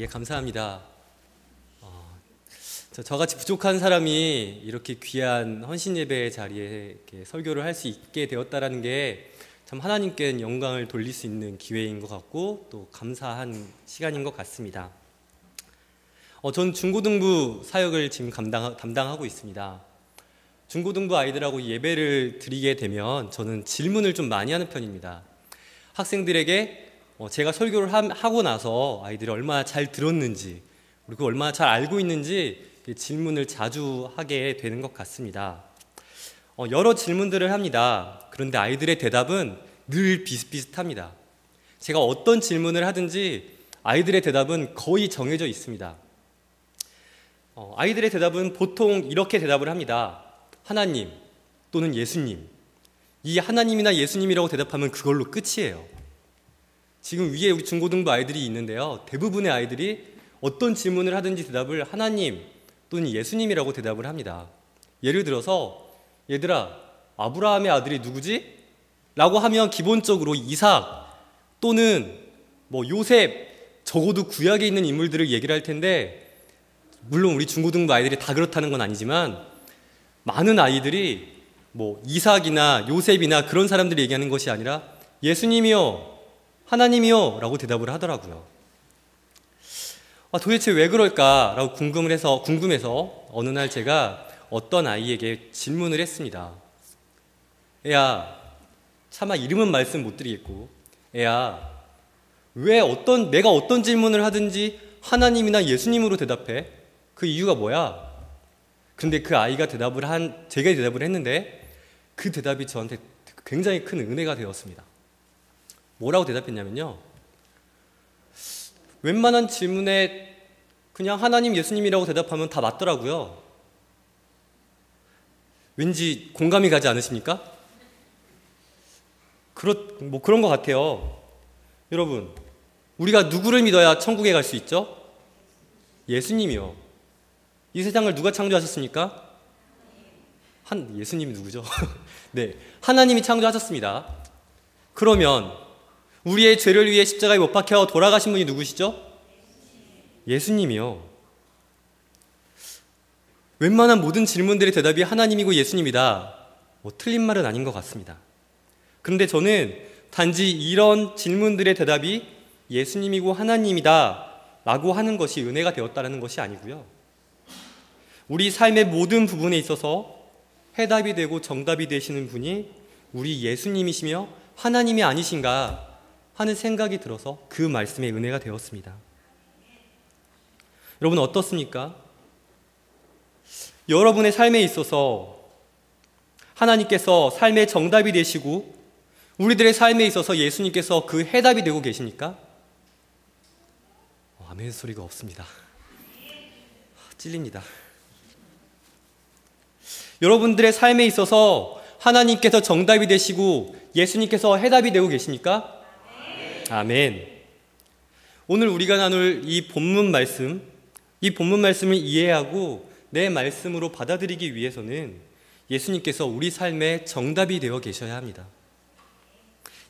예, 감사합니다. 저같이 부족한 사람이 이렇게 귀한 헌신 예배 자리에 이렇게 설교를 할 수 있게 되었다라는 게 참 하나님께 영광을 돌릴 수 있는 기회인 것 같고 또 감사한 시간인 것 같습니다. 전 중고등부 사역을 지금 담당하고 있습니다. 중고등부 아이들하고 예배를 드리게 되면 저는 질문을 좀 많이 하는 편입니다. 학생들에게 제가 설교를 하고 나서 아이들이 얼마나 잘 들었는지 그리고 얼마나 잘 알고 있는지 질문을 자주 하게 되는 것 같습니다. 여러 질문들을 합니다. 그런데 아이들의 대답은 늘 비슷비슷합니다. 제가 어떤 질문을 하든지 아이들의 대답은 거의 정해져 있습니다. 아이들의 대답은 보통 이렇게 대답을 합니다. 하나님 또는 예수님. 이 하나님이나 예수님이라고 대답하면 그걸로 끝이에요. 지금 위에 우리 중고등부 아이들이 있는데요. 대부분의 아이들이 어떤 질문을 하든지 대답을 하나님 또는 예수님이라고 대답을 합니다. 예를 들어서 얘들아, 아브라함의 아들이 누구지? 라고 하면 기본적으로 이삭 또는 요셉, 적어도 구약에 있는 인물들을 얘기를 할 텐데, 물론 우리 중고등부 아이들이 다 그렇다는 건 아니지만 많은 아이들이 이삭이나 요셉이나 그런 사람들이 얘기하는 것이 아니라 예수님이요, 하나님이요 라고 대답을 하더라고요. 도대체 왜 그럴까라고 궁금해서 어느 날 제가 어떤 아이에게 질문을 했습니다. 애야, 차마 이름은 말씀 못 드리겠고, 애야, 왜 내가 어떤 질문을 하든지 하나님이나 예수님으로 대답해? 그 이유가 뭐야? 근데 그 아이가 제가 대답을 했는데 그 대답이 저한테 굉장히 큰 은혜가 되었습니다. 뭐라고 대답했냐면요. 웬만한 질문에 그냥 하나님, 예수님이라고 대답하면 다 맞더라고요. 왠지 공감이 가지 않으십니까? 그런 것 같아요. 여러분, 우리가 누구를 믿어야 천국에 갈 수 있죠? 예수님이요. 이 세상을 누가 창조하셨습니까? 예수님이 누구죠? 네, 하나님이 창조하셨습니다. 그러면 우리의 죄를 위해 십자가에 못 박혀 돌아가신 분이 누구시죠? 예수님이요. 웬만한 모든 질문들의 대답이 하나님이고 예수님이다. 틀린 말은 아닌 것 같습니다. 그런데 저는 단지 이런 질문들의 대답이 예수님이고 하나님이다 라고 하는 것이 은혜가 되었다는 것이 아니고요. 우리 삶의 모든 부분에 있어서 해답이 되고 정답이 되시는 분이 우리 예수님이시며 하나님이 아니신가 하는 생각이 들어서 그 말씀에 은혜가 되었습니다. 여러분 어떻습니까? 여러분의 삶에 있어서 하나님께서 삶의 정답이 되시고 우리들의 삶에 있어서 예수님께서 그 해답이 되고 계십니까? 아멘 소리가 없습니다. 찔립니다. 여러분들의 삶에 있어서 하나님께서 정답이 되시고 예수님께서 해답이 되고 계십니까? 아멘. 오늘 우리가 나눌 이 본문 말씀을 이해하고 내 말씀으로 받아들이기 위해서는 예수님께서 우리 삶의 정답이 되어 계셔야 합니다.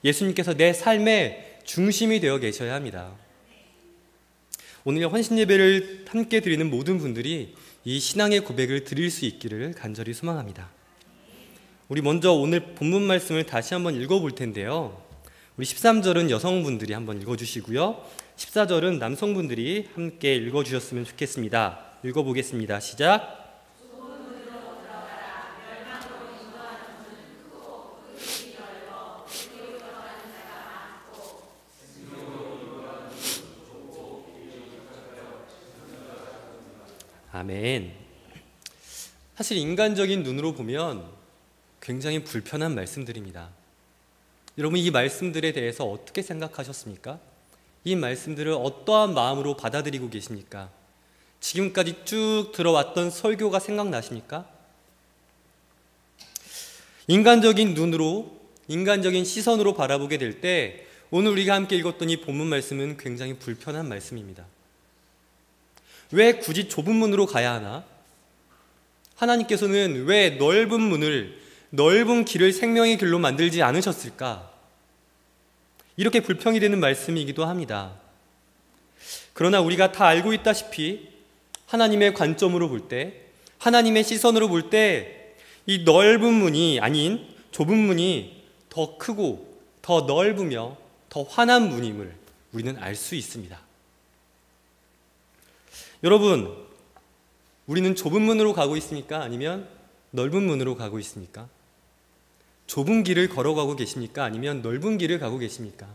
예수님께서 내 삶의 중심이 되어 계셔야 합니다. 오늘 헌신 예배를 함께 드리는 모든 분들이 이 신앙의 고백을 드릴 수 있기를 간절히 소망합니다. 우리 먼저 오늘 본문 말씀을 다시 한번 읽어볼 텐데요. 우리 13절은 여성분들이 한번 읽어주시고요. 14절은 남성분들이 함께 읽어주셨으면 좋겠습니다. 읽어보겠습니다. 시작. 아멘. 사실 인간적인 눈으로 보면 굉장히 불편한 말씀들입니다. 여러분 이 말씀들에 대해서 어떻게 생각하셨습니까? 이 말씀들을 어떠한 마음으로 받아들이고 계십니까? 지금까지 쭉 들어왔던 설교가 생각나십니까? 인간적인 눈으로, 인간적인 시선으로 바라보게 될 때 오늘 우리가 함께 읽었던 이 본문 말씀은 굉장히 불편한 말씀입니다. 왜 굳이 좁은 문으로 가야 하나? 하나님께서는 왜 넓은 길을 생명의 길로 만들지 않으셨을까? 이렇게 불평이 되는 말씀이기도 합니다. 그러나 우리가 다 알고 있다시피 하나님의 관점으로 볼 때, 하나님의 시선으로 볼 때 이 넓은 문이 아닌 좁은 문이 더 크고 더 넓으며 더 환한 문임을 우리는 알 수 있습니다. 여러분, 우리는 좁은 문으로 가고 있습니까? 아니면 넓은 문으로 가고 있습니까? 좁은 길을 걸어가고 계십니까? 아니면 넓은 길을 가고 계십니까?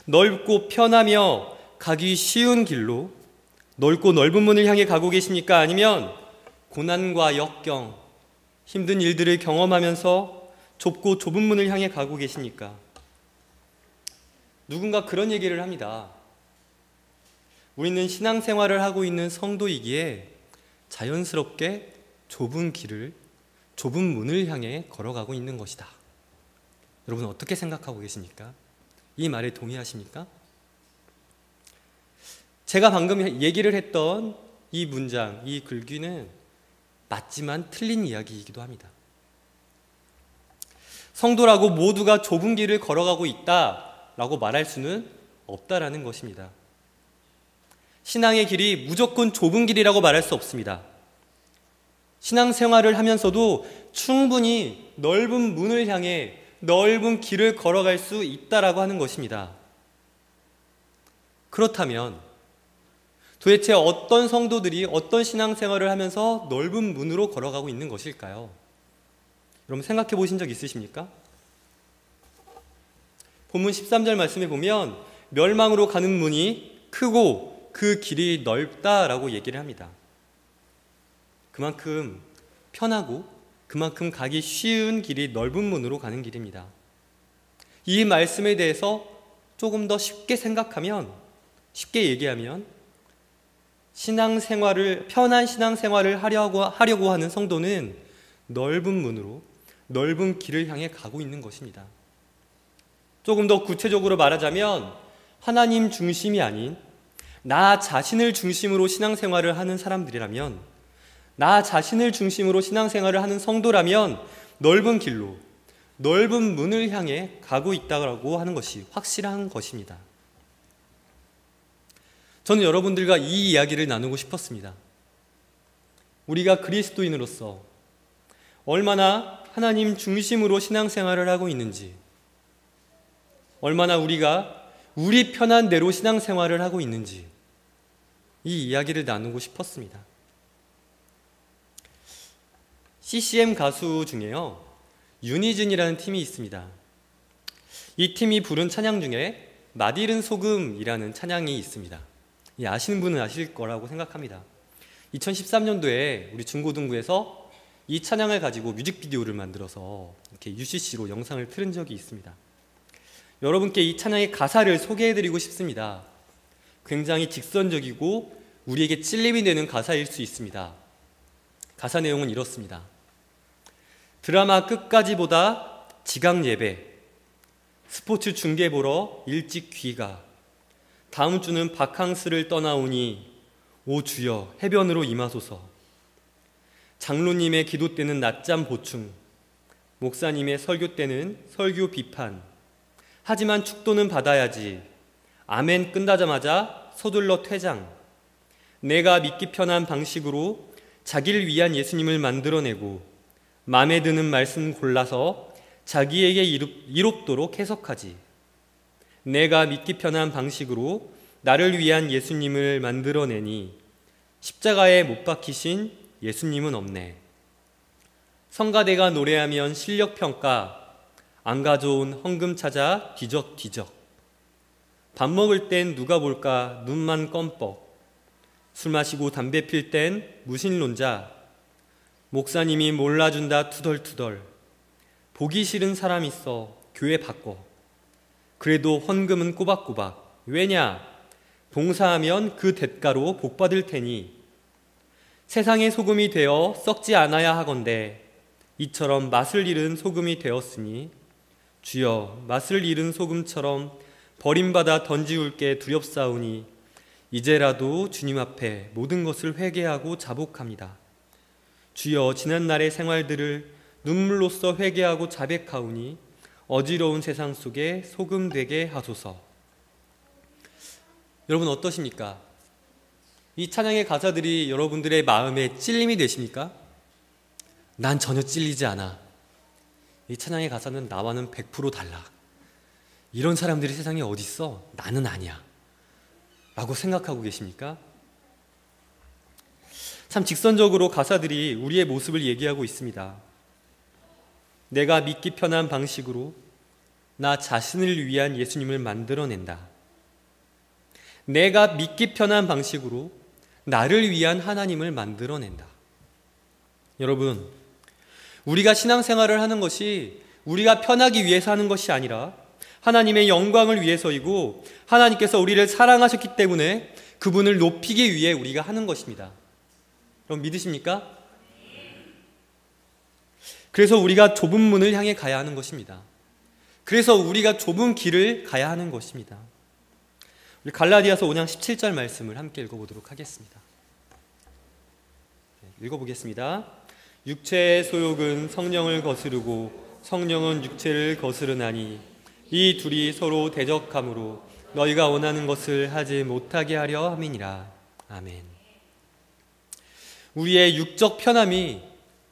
넓고 편하며 가기 쉬운 길로 넓고 넓은 문을 향해 가고 계십니까? 아니면 고난과 역경, 힘든 일들을 경험하면서 좁고 좁은 문을 향해 가고 계십니까? 누군가 그런 얘기를 합니다. 우리는 신앙생활을 하고 있는 성도이기에 자연스럽게 좁은 길을, 좁은 문을 향해 걸어가고 있는 것이다. 여러분 어떻게 생각하고 계십니까? 이 말에 동의하십니까? 제가 방금 얘기를 했던 이 문장, 이 글귀는 맞지만 틀린 이야기이기도 합니다. 성도라고 모두가 좁은 길을 걸어가고 있다라고 말할 수는 없다라는 것입니다. 신앙의 길이 무조건 좁은 길이라고 말할 수 없습니다. 신앙생활을 하면서도 충분히 넓은 문을 향해 넓은 길을 걸어갈 수 있다라고 하는 것입니다. 그렇다면 도대체 어떤 성도들이 어떤 신앙생활을 하면서 넓은 문으로 걸어가고 있는 것일까요? 여러분 생각해 보신 적 있으십니까? 본문 13절 말씀에 보면 멸망으로 가는 문이 크고 그 길이 넓다라고 얘기를 합니다. 그만큼 편하고 그만큼 가기 쉬운 길이 넓은 문으로 가는 길입니다. 이 말씀에 대해서 조금 더 쉽게 생각하면, 쉽게 얘기하면 편한 신앙생활을 하려고 하는 성도는 넓은 문으로, 넓은 길을 향해 가고 있는 것입니다. 조금 더 구체적으로 말하자면 하나님 중심이 아닌 나 자신을 중심으로 신앙생활을 하는 사람들이라면, 나 자신을 중심으로 신앙생활을 하는 성도라면 넓은 길로, 넓은 문을 향해 가고 있다고 하는 것이 확실한 것입니다. 저는 여러분들과 이 이야기를 나누고 싶었습니다. 우리가 그리스도인으로서 얼마나 하나님 중심으로 신앙생활을 하고 있는지, 얼마나 우리가 우리 편한 대로 신앙생활을 하고 있는지 이 이야기를 나누고 싶었습니다. CCM 가수 중에요, 유니즌이라는 팀이 있습니다. 이 팀이 부른 찬양 중에 맛 잃은 소금이라는 찬양이 있습니다. 아시는 분은 아실 거라고 생각합니다. 2013년도에 우리 중고등부에서 이 찬양을 가지고 뮤직비디오를 만들어서 이렇게 UCC로 영상을 틀은 적이 있습니다. 여러분께 이 찬양의 가사를 소개해드리고 싶습니다. 굉장히 직선적이고 우리에게 찔림이 되는 가사일 수 있습니다. 가사 내용은 이렇습니다. 드라마 끝까지 보다 지각 예배, 스포츠 중계 보러 일찍 귀가, 다음 주는 바캉스를 떠나오니 오 주여 해변으로 임하소서. 장로님의 기도 때는 낮잠 보충, 목사님의 설교 때는 설교 비판. 하지만 축도는 받아야지. 아멘 끝나자마자 서둘러 퇴장. 내가 믿기 편한 방식으로 자기를 위한 예수님을 만들어내고 마음에 드는 말씀 골라서 자기에게 이롭도록 해석하지. 내가 믿기 편한 방식으로 나를 위한 예수님을 만들어내니 십자가에 못 박히신 예수님은 없네. 성가대가 노래하면 실력평가, 안 가져온 헌금 찾아 뒤적뒤적. 밥 먹을 땐 누가 볼까 눈만 껌뻑. 술 마시고 담배 필 땐 무신론자. 목사님이 몰라준다 투덜투덜. 보기 싫은 사람 있어 교회 바꿔. 그래도 헌금은 꼬박꼬박. 왜냐? 봉사하면 그 대가로 복받을 테니. 세상의 소금이 되어 썩지 않아야 하건대 이처럼 맛을 잃은 소금이 되었으니 주여 맛을 잃은 소금처럼 버림받아 던지울 게 두렵사오니 이제라도 주님 앞에 모든 것을 회개하고 자복합니다. 주여 지난날의 생활들을 눈물로써 회개하고 자백하오니 어지러운 세상 속에 소금 되게 하소서. 여러분 어떠십니까? 이 찬양의 가사들이 여러분들의 마음에 찔림이 되십니까? 난 전혀 찔리지 않아. 이 찬양의 가사는 나와는 100% 달라. 이런 사람들이 세상에 어디 있어? 나는 아니야. 라고 생각하고 계십니까? 참 직선적으로 가사들이 우리의 모습을 얘기하고 있습니다. 내가 믿기 편한 방식으로 나 자신을 위한 예수님을 만들어낸다. 내가 믿기 편한 방식으로 나를 위한 하나님을 만들어낸다. 여러분, 우리가 신앙생활을 하는 것이 우리가 편하기 위해서 하는 것이 아니라 하나님의 영광을 위해서이고 하나님께서 우리를 사랑하셨기 때문에 그분을 높이기 위해 우리가 하는 것입니다. 여러분 믿으십니까? 그래서 우리가 좁은 문을 향해 가야 하는 것입니다. 그래서 우리가 좁은 길을 가야 하는 것입니다. 우리 갈라디아서 5장 17절 말씀을 함께 읽어보도록 하겠습니다. 읽어보겠습니다. 육체의 소욕은 성령을 거스르고 성령은 육체를 거스르나니 이 둘이 서로 대적함으로 너희가 원하는 것을 하지 못하게 하려 함이니라. 아멘. 우리의 육적 편함이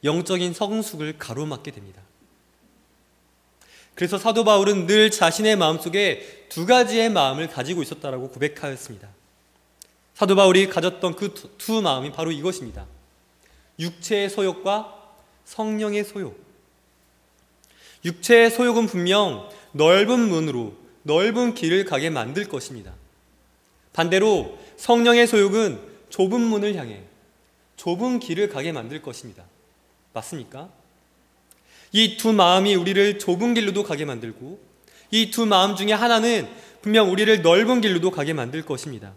영적인 성숙을 가로막게 됩니다. 그래서 사도 바울은 늘 자신의 마음속에 두 가지의 마음을 가지고 있었다라고 고백하였습니다. 사도 바울이 가졌던 그 두 마음이 바로 이것입니다. 육체의 소욕과 성령의 소욕. 육체의 소욕은 분명 넓은 문으로 넓은 길을 가게 만들 것입니다. 반대로 성령의 소욕은 좁은 문을 향해 좁은 길을 가게 만들 것입니다. 맞습니까? 이 두 마음이 우리를 좁은 길로도 가게 만들고 이 두 마음 중에 하나는 분명 우리를 넓은 길로도 가게 만들 것입니다.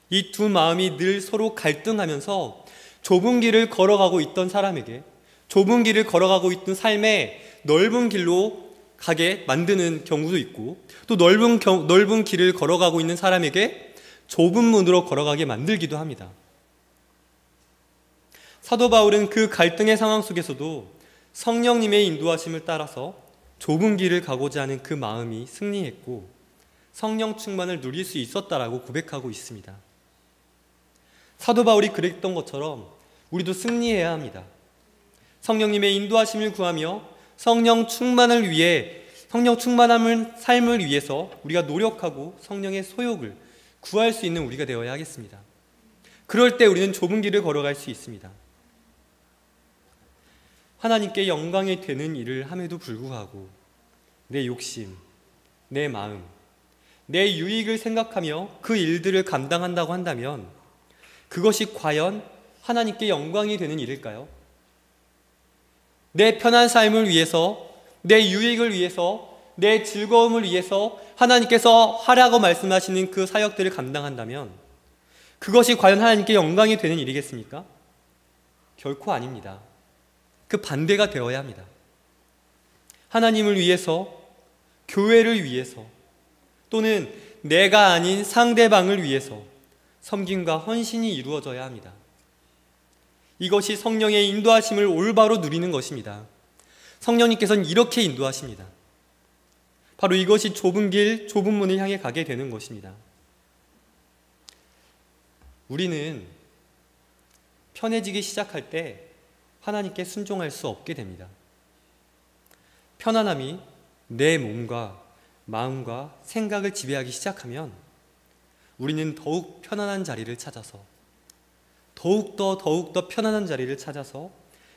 이 두 마음이 늘 서로 갈등하면서 좁은 길을 걸어가고 있던 사람에게 좁은 길을 걸어가고 있던 삶에 넓은 길로 가게 만드는 경우도 있고 또 넓은 길을 걸어가고 있는 사람에게 좁은 문으로 걸어가게 만들기도 합니다. 사도 바울은 그 갈등의 상황 속에서도 성령님의 인도하심을 따라서 좁은 길을 가고자 하는 그 마음이 승리했고 성령 충만을 누릴 수 있었다라고 고백하고 있습니다. 사도 바울이 그랬던 것처럼 우리도 승리해야 합니다. 성령님의 인도하심을 구하며 성령 충만함을 삶을 위해서 우리가 노력하고 성령의 소욕을 구할 수 있는 우리가 되어야 하겠습니다. 그럴 때 우리는 좁은 길을 걸어갈 수 있습니다. 하나님께 영광이 되는 일을 함에도 불구하고 내 욕심, 내 마음, 내 유익을 생각하며 그 일들을 감당한다고 한다면 그것이 과연 하나님께 영광이 되는 일일까요? 내 편한 삶을 위해서, 내 유익을 위해서, 내 즐거움을 위해서 하나님께서 하라고 말씀하시는 그 사역들을 감당한다면 그것이 과연 하나님께 영광이 되는 일이겠습니까? 결코 아닙니다. 그 반대가 되어야 합니다. 하나님을 위해서, 교회를 위해서, 또는 내가 아닌 상대방을 위해서 섬김과 헌신이 이루어져야 합니다. 이것이 성령의 인도하심을 올바로 누리는 것입니다. 성령님께서는 이렇게 인도하십니다. 바로 이것이 좁은 길, 좁은 문을 향해 가게 되는 것입니다. 우리는 편해지기 시작할 때 하나님께 순종할 수 없게 됩니다. 편안함이 내 몸과 마음과 생각을 지배하기 시작하면 우리는 더욱 편안한 자리를 찾아서 더욱더 편안한 자리를 찾아서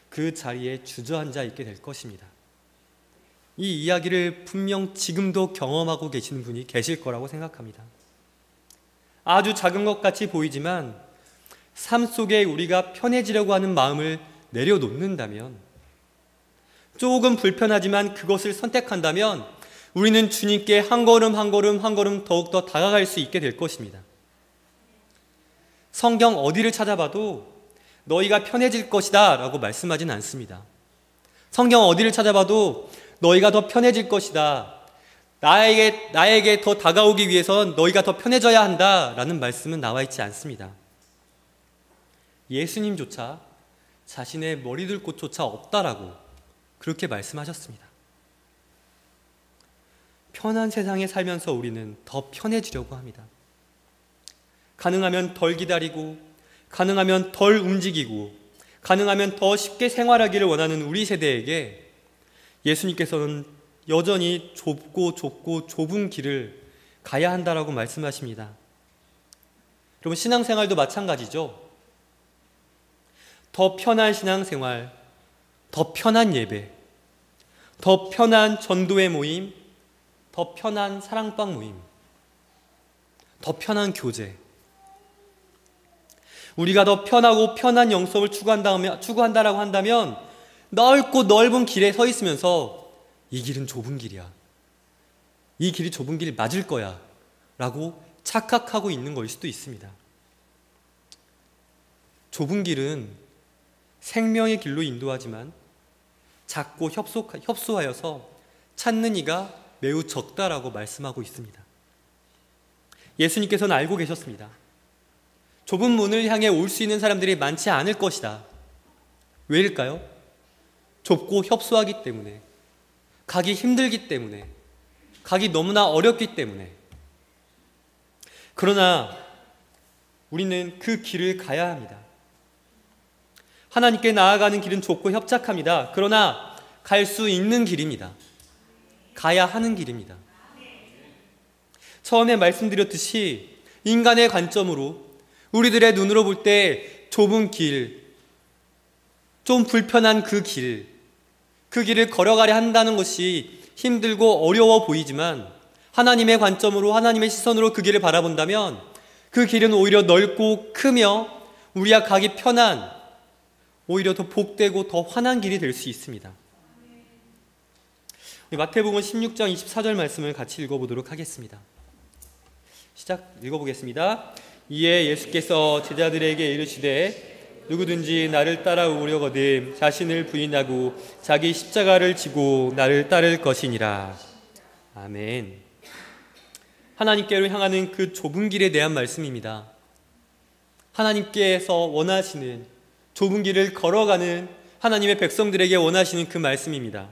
그 자리에 주저앉아 있게 될 것입니다. 이 이야기를 분명 지금도 경험하고 계시는 분이 계실 거라고 생각합니다. 아주 작은 것 같이 보이지만 삶 속에 우리가 편해지려고 하는 마음을 내려놓는다면, 조금 불편하지만 그것을 선택한다면 우리는 주님께 한 걸음 한 걸음 더욱더 다가갈 수 있게 될 것입니다. 성경 어디를 찾아봐도 너희가 편해질 것이다 라고 말씀하진 않습니다. 성경 어디를 찾아봐도 너희가 더 편해질 것이다, 나에게 더 다가오기 위해선 너희가 더 편해져야 한다 라는 말씀은 나와 있지 않습니다. 예수님조차 자신의 머리둘 곳조차 없다라고 그렇게 말씀하셨습니다. 편한 세상에 살면서 우리는 더 편해지려고 합니다. 가능하면 덜 기다리고, 가능하면 덜 움직이고, 가능하면 더 쉽게 생활하기를 원하는 우리 세대에게 예수님께서는 여전히 좁고 좁은 길을 가야 한다라고 말씀하십니다. 여러분, 신앙생활도 마찬가지죠. 더 편한 신앙생활, 더 편한 예배, 더 편한 전도회 모임, 더 편한 사랑방 모임, 더 편한 교제. 우리가 더 편하고 편한 영성을 추구한다라고 한다면 넓고 넓은 길에 서 있으면서 이 길은 좁은 길이야, 이 길이 좁은 길이 맞을 거야 라고 착각하고 있는 걸 수도 있습니다. 좁은 길은 생명의 길로 인도하지만 작고 협소하여서 찾는 이가 매우 적다라고 말씀하고 있습니다. 예수님께서는 알고 계셨습니다. 좁은 문을 향해 올 수 있는 사람들이 많지 않을 것이다. 왜일까요? 좁고 협소하기 때문에, 가기 힘들기 때문에, 가기 너무나 어렵기 때문에. 그러나 우리는 그 길을 가야 합니다. 하나님께 나아가는 길은 좁고 협착합니다. 그러나 갈 수 있는 길입니다. 가야 하는 길입니다. 처음에 말씀드렸듯이 인간의 관점으로, 우리들의 눈으로 볼 때 좁은 길, 좀 불편한 그 길을 걸어가려 한다는 것이 힘들고 어려워 보이지만 하나님의 관점으로, 하나님의 시선으로 그 길을 바라본다면 그 길은 오히려 넓고 크며 우리가 가기 편한, 오히려 더 복되고 더 환한 길이 될 수 있습니다. 마태복음 16장 24절 말씀을 같이 읽어보도록 하겠습니다. 시작 읽어보겠습니다. 이에 예수께서 제자들에게 이르시되 누구든지 나를 따라오려거든 자신을 부인하고 자기 십자가를 지고 나를 따를 것이니라. 아멘. 하나님께로 향하는 그 좁은 길에 대한 말씀입니다. 하나님께서 원하시는 좁은 길을 걸어가는 하나님의 백성들에게 원하시는 그 말씀입니다.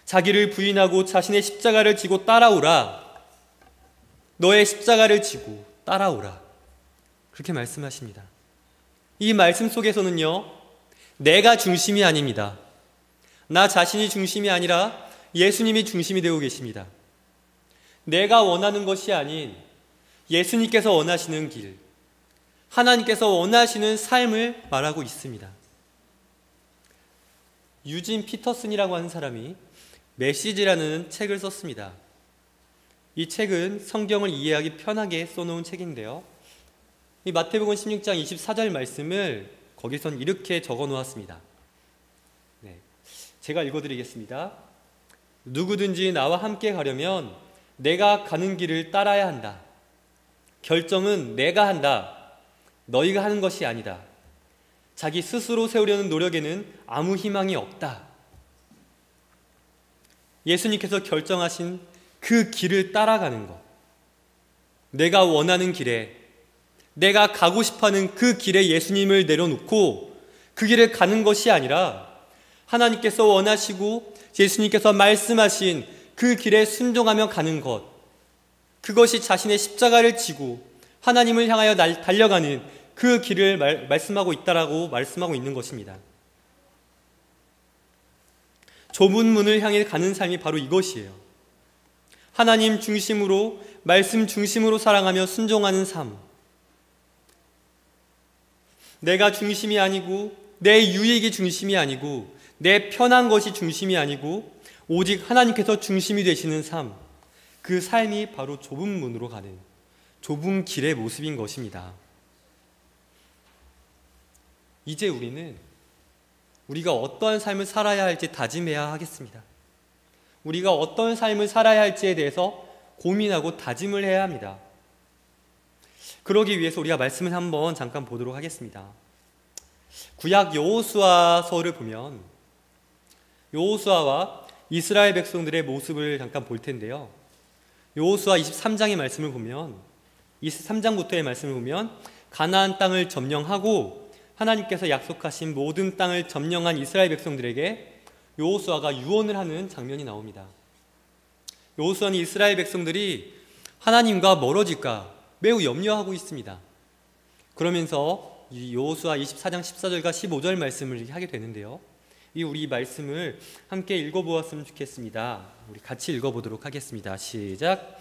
자기를 부인하고 자신의 십자가를 지고 따라오라. 너의 십자가를 지고 따라오라. 그렇게 말씀하십니다. 이 말씀 속에서는요, 내가 중심이 아닙니다. 나 자신이 중심이 아니라 예수님이 중심이 되고 계십니다. 내가 원하는 것이 아닌 예수님께서 원하시는 길, 하나님께서 원하시는 삶을 말하고 있습니다. 유진 피터슨이라고 하는 사람이 메시지라는 책을 썼습니다. 이 책은 성경을 이해하기 편하게 써놓은 책인데요, 이 마태복음 16장 24절 말씀을 거기선 이렇게 적어 놓았습니다. 제가 읽어드리겠습니다. 누구든지 나와 함께 가려면 내가 가는 길을 따라야 한다. 결정은 내가 한다. 너희가 하는 것이 아니다. 자기 스스로 세우려는 노력에는 아무 희망이 없다. 예수님께서 결정하신 그 길을 따라가는 것, 내가 원하는 길에, 내가 가고 싶어하는 그 길에 예수님을 내려놓고 그 길을 가는 것이 아니라 하나님께서 원하시고 예수님께서 말씀하신 그 길에 순종하며 가는 것, 그것이 자신의 십자가를 지고 하나님을 향하여 달려가는 그 길을 말씀하고 있다라고 말씀하고 있는 것입니다. 좁은 문을 향해 가는 삶이 바로 이것이에요. 하나님 중심으로, 말씀 중심으로 사랑하며 순종하는 삶. 내가 중심이 아니고, 내 유익이 중심이 아니고, 내 편한 것이 중심이 아니고 오직 하나님께서 중심이 되시는 삶, 그 삶이 바로 좁은 문으로 가는 좁은 길의 모습인 것입니다. 이제 우리가 어떠한 삶을 살아야 할지 다짐해야 하겠습니다. 우리가 어떤 삶을 살아야 할지에 대해서 고민하고 다짐을 해야 합니다. 그러기 위해서 우리가 말씀을 한번 잠깐 보도록 하겠습니다. 구약 여호수아서를 보면 여호수아와 이스라엘 백성들의 모습을 잠깐 볼 텐데요, 여호수아 23장의 말씀을 보면, 23장부터의 말씀을 보면 가나안 땅을 점령하고 하나님께서 약속하신 모든 땅을 점령한 이스라엘 백성들에게 여호수아가 유언을 하는 장면이 나옵니다. 여호수아는 이스라엘 백성들이 하나님과 멀어질까, 매우 염려하고 있습니다. 그러면서 이 여호수아 24장 14절과 15절 말씀을 하게 되는데요. 우리 말씀을 함께 읽어보았으면 좋겠습니다. 우리 같이 읽어보도록 하겠습니다. 시작.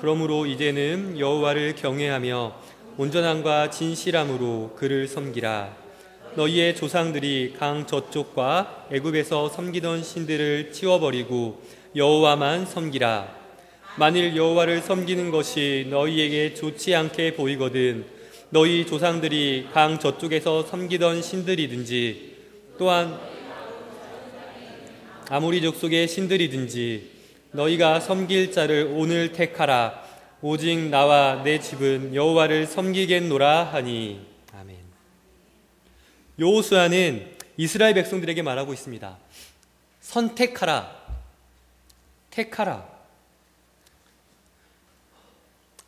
그러므로 이제는 여호와를 경외하며 온전함과 진실함으로 그를 섬기라. 너희의 조상들이 강 저쪽과 애굽에서 섬기던 신들을 치워버리고 여호와만 섬기라. 만일 여호와를 섬기는 것이 너희에게 좋지 않게 보이거든 너희 조상들이 강 저쪽에서 섬기던 신들이든지 또한 아모리 족속의 신들이든지 너희가 섬길 자를 오늘 택하라. 오직 나와 내 집은 여호와를 섬기겠노라 하니. 아멘. 여호수아는 이스라엘 백성들에게 말하고 있습니다. 선택하라. 택하라.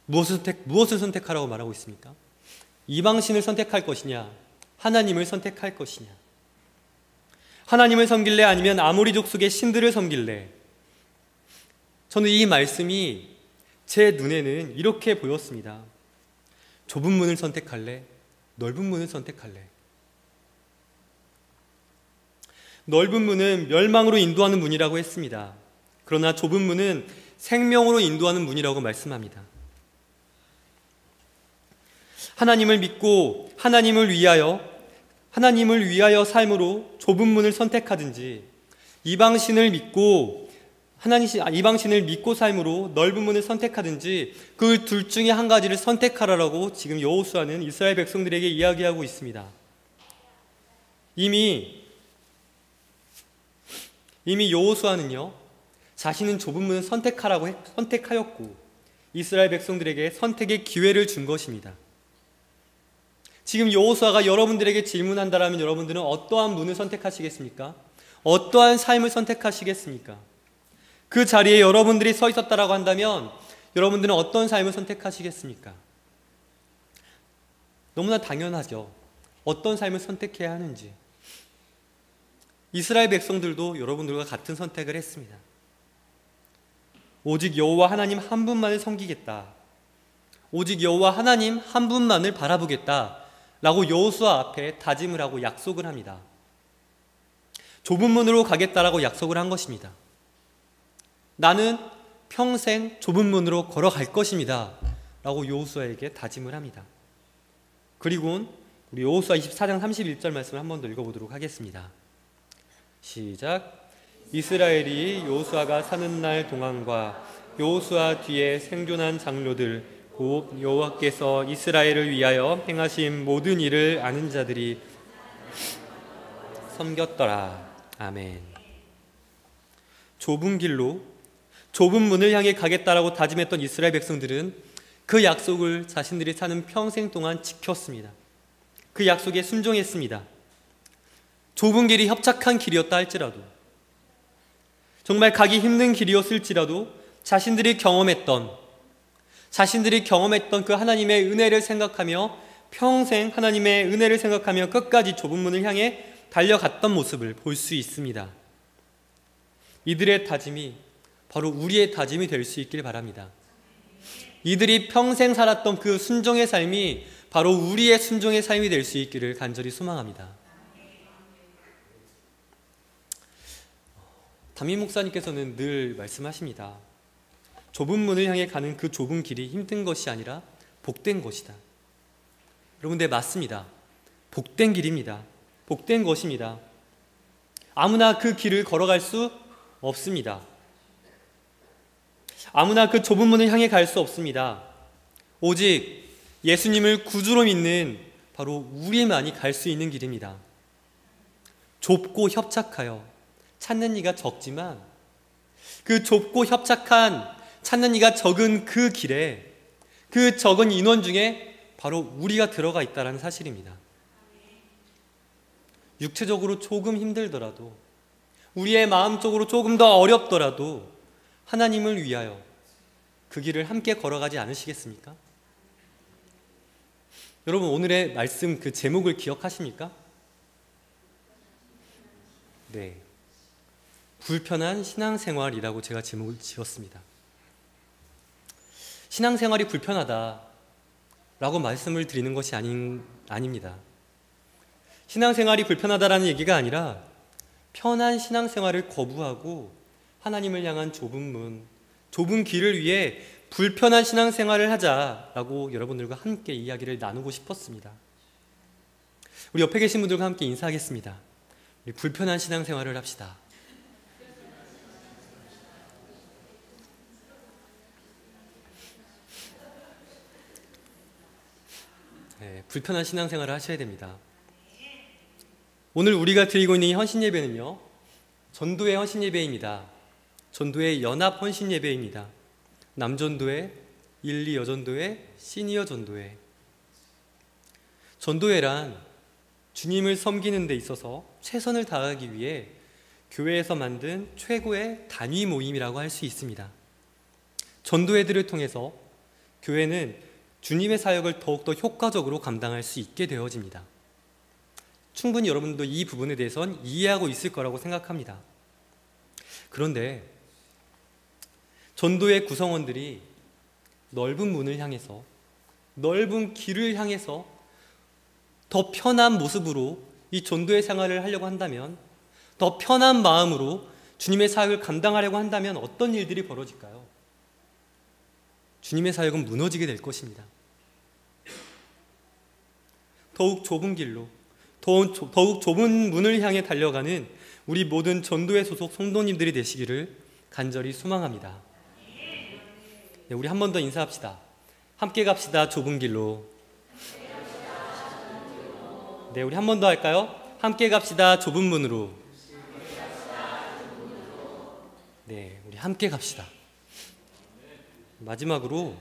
무엇을 선택하라고 말하고 있습니까? 이방신을 선택할 것이냐, 하나님을 선택할 것이냐. 하나님을 섬길래 아니면 아모리 족속의 신들을 섬길래. 저는 이 말씀이 제 눈에는 이렇게 보였습니다. 좁은 문을 선택할래? 넓은 문을 선택할래? 넓은 문은 멸망으로 인도하는 문이라고 했습니다. 그러나 좁은 문은 생명으로 인도하는 문이라고 말씀합니다. 하나님을 믿고 하나님을 위하여 삶으로 좁은 문을 선택하든지 이방신을 믿고 삶으로 넓은 문을 선택하든지 그 둘 중에 한 가지를 선택하라라고 지금 여호수아는 이스라엘 백성들에게 이야기하고 있습니다. 이미 여호수아는요, 자신은 좁은 문을 선택하였고 이스라엘 백성들에게 선택의 기회를 준 것입니다. 지금 여호수아가 여러분들에게 질문한다라면 여러분들은 어떠한 문을 선택하시겠습니까? 어떠한 삶을 선택하시겠습니까? 그 자리에 여러분들이 서 있었다라고 한다면 여러분들은 어떤 삶을 선택하시겠습니까? 너무나 당연하죠. 어떤 삶을 선택해야 하는지. 이스라엘 백성들도 여러분들과 같은 선택을 했습니다. 오직 여호와 하나님 한 분만을 섬기겠다. 오직 여호와 하나님 한 분만을 바라보겠다. 라고 여호수아 앞에 다짐을 하고 약속을 합니다. 좁은 문으로 가겠다라고 약속을 한 것입니다. 나는 평생 좁은 문으로 걸어갈 것입니다. 라고 여호수아에게 다짐을 합니다. 그리고 우리 여호수아 24장 31절 말씀을 한 번 더 읽어보도록 하겠습니다. 시작. 이스라엘이 여호수아가 사는 날 동안과 여호수아 뒤에 생존한 장로들 곧 여호와께서 이스라엘을 위하여 행하신 모든 일을 아는 자들이 섬겼더라. 아멘. 좁은 길로 좁은 문을 향해 가겠다라고 다짐했던 이스라엘 백성들은 그 약속을 자신들이 사는 평생 동안 지켰습니다. 그 약속에 순종했습니다. 좁은 길이 협착한 길이었다 할지라도, 정말 가기 힘든 길이었을지라도 자신들이 경험했던 그 하나님의 은혜를 생각하며 평생 하나님의 은혜를 생각하며 끝까지 좁은 문을 향해 달려갔던 모습을 볼 수 있습니다. 이들의 다짐이 바로 우리의 다짐이 될 수 있길 바랍니다. 이들이 평생 살았던 그 순종의 삶이 바로 우리의 순종의 삶이 될 수 있기를 간절히 소망합니다. 담임 목사님께서는 늘 말씀하십니다. 좁은 문을 향해 가는 그 좁은 길이 힘든 것이 아니라 복된 것이다. 여러분, 맞습니다. 복된 길입니다. 복된 것입니다. 아무나 그 길을 걸어갈 수 없습니다. 아무나 그 좁은 문을 향해 갈 수 없습니다. 오직 예수님을 구주로 믿는 바로 우리만이 갈 수 있는 길입니다. 좁고 협착하여 찾는 이가 적지만 그 좁고 협착한 찾는 이가 적은 그 길에 그 적은 인원 중에 바로 우리가 들어가 있다는 사실입니다. 육체적으로 조금 힘들더라도, 우리의 마음적으로 조금 더 어렵더라도 하나님을 위하여 그 길을 함께 걸어가지 않으시겠습니까? 여러분, 오늘의 말씀 그 제목을 기억하십니까? 네, 불편한 신앙생활이라고 제가 제목을 지었습니다. 신앙생활이 불편하다. 라고 말씀을 드리는 것이 아닙니다. 신앙생활이 불편하다라는 얘기가 아니라 편한 신앙생활을 거부하고 하나님을 향한 좁은 문, 좁은 길을 위해 불편한 신앙생활을 하자라고 여러분들과 함께 이야기를 나누고 싶었습니다. 우리 옆에 계신 분들과 함께 인사하겠습니다. 우리 불편한 신앙생활을 합시다. 네, 불편한 신앙생활을 하셔야 됩니다. 오늘 우리가 드리고 있는 이 헌신예배는요, 전도회 헌신예배입니다. 전도회 연합 헌신예배입니다. 남전도회, 1, 2 여전도회, 시니어 전도회. 전도회란 주님을 섬기는 데 있어서 최선을 다하기 위해 교회에서 만든 최고의 단위 모임이라고 할 수 있습니다. 전도회들을 통해서 교회는 주님의 사역을 더욱더 효과적으로 감당할 수 있게 되어집니다. 충분히 여러분도 이 부분에 대해서는 이해하고 있을 거라고 생각합니다. 그런데 전도의 구성원들이 넓은 문을 향해서, 넓은 길을 향해서 더 편한 모습으로 이 전도의 생활을 하려고 한다면, 더 편한 마음으로 주님의 사역을 감당하려고 한다면 어떤 일들이 벌어질까요? 주님의 사역은 무너지게 될 것입니다. 더욱 좁은 길로, 더욱 좁은 문을 향해 달려가는 우리 모든 전도회 소속 성도님들이 되시기를 간절히 소망합니다. 네, 우리 한 번 더 인사합시다. 함께 갑시다. 좁은 길로. 네, 우리 한 번 더 할까요? 함께 갑시다. 좁은 문으로. 네, 우리 함께 갑시다. 마지막으로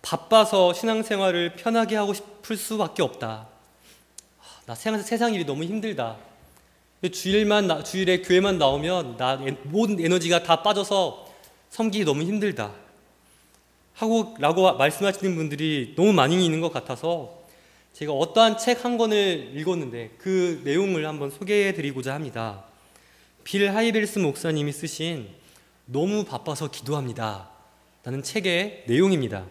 바빠서 신앙생활을 편하게 하고 싶을 수밖에 없다. 나 세상 일이 너무 힘들다. 주일에 교회만 나오면 모든 에너지가 다 빠져서 섬기기 너무 힘들다. 라고 말씀하시는 분들이 너무 많이 있는 것 같아서 제가 어떠한 책 한 권을 읽었는데 그 내용을 한번 소개해 드리고자 합니다. 빌 하이벨스 목사님이 쓰신 너무 바빠서 기도합니다 라는 책의 내용입니다.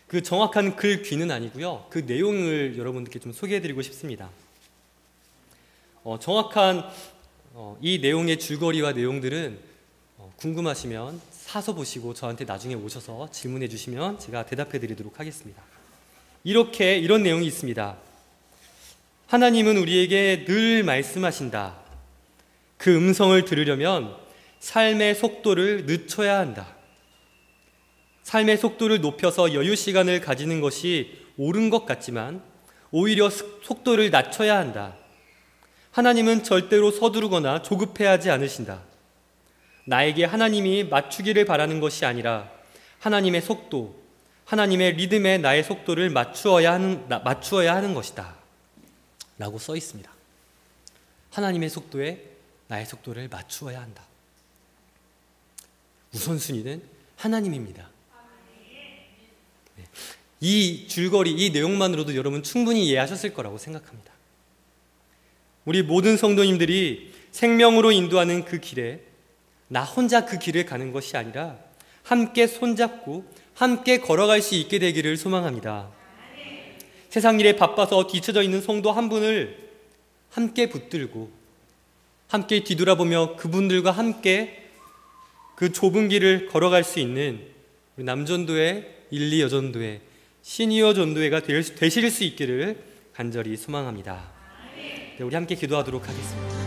그 정확한 글 귀는 아니고요, 그 내용을 여러분들께 좀 소개해 드리고 싶습니다. 정확한 이 내용의 줄거리와 내용들은 궁금하시면 사서 보시고 저한테 나중에 오셔서 질문해 주시면 제가 대답해 드리도록 하겠습니다. 이런 내용이 있습니다. 하나님은 우리에게 늘 말씀하신다. 그 음성을 들으려면 삶의 속도를 늦춰야 한다. 삶의 속도를 높여서 여유 시간을 가지는 것이 옳은 것 같지만 오히려 속도를 낮춰야 한다. 하나님은 절대로 서두르거나 조급해하지 않으신다. 나에게 하나님이 맞추기를 바라는 것이 아니라 하나님의 속도, 하나님의 리듬에 나의 속도를 맞추어야 하는 것이다 라고 써 있습니다. 하나님의 속도에 나의 속도를 맞추어야 한다. 우선순위는 하나님입니다. 네. 이 줄거리, 이 내용만으로도 여러분 충분히 이해하셨을 거라고 생각합니다. 우리 모든 성도님들이 생명으로 인도하는 그 길에 나 혼자 그 길을 가는 것이 아니라 함께 손잡고 함께 걸어갈 수 있게 되기를 소망합니다. 세상 일에 바빠서 뒤처져 있는 성도 한 분을 함께 붙들고 함께 뒤돌아보며 그분들과 함께 그 좁은 길을 걸어갈 수 있는 우리 남전도회, 1, 2 여전도회, 시니어 전도회가 되실 수 있기를 간절히 소망합니다. 네, 우리 함께 기도하도록 하겠습니다.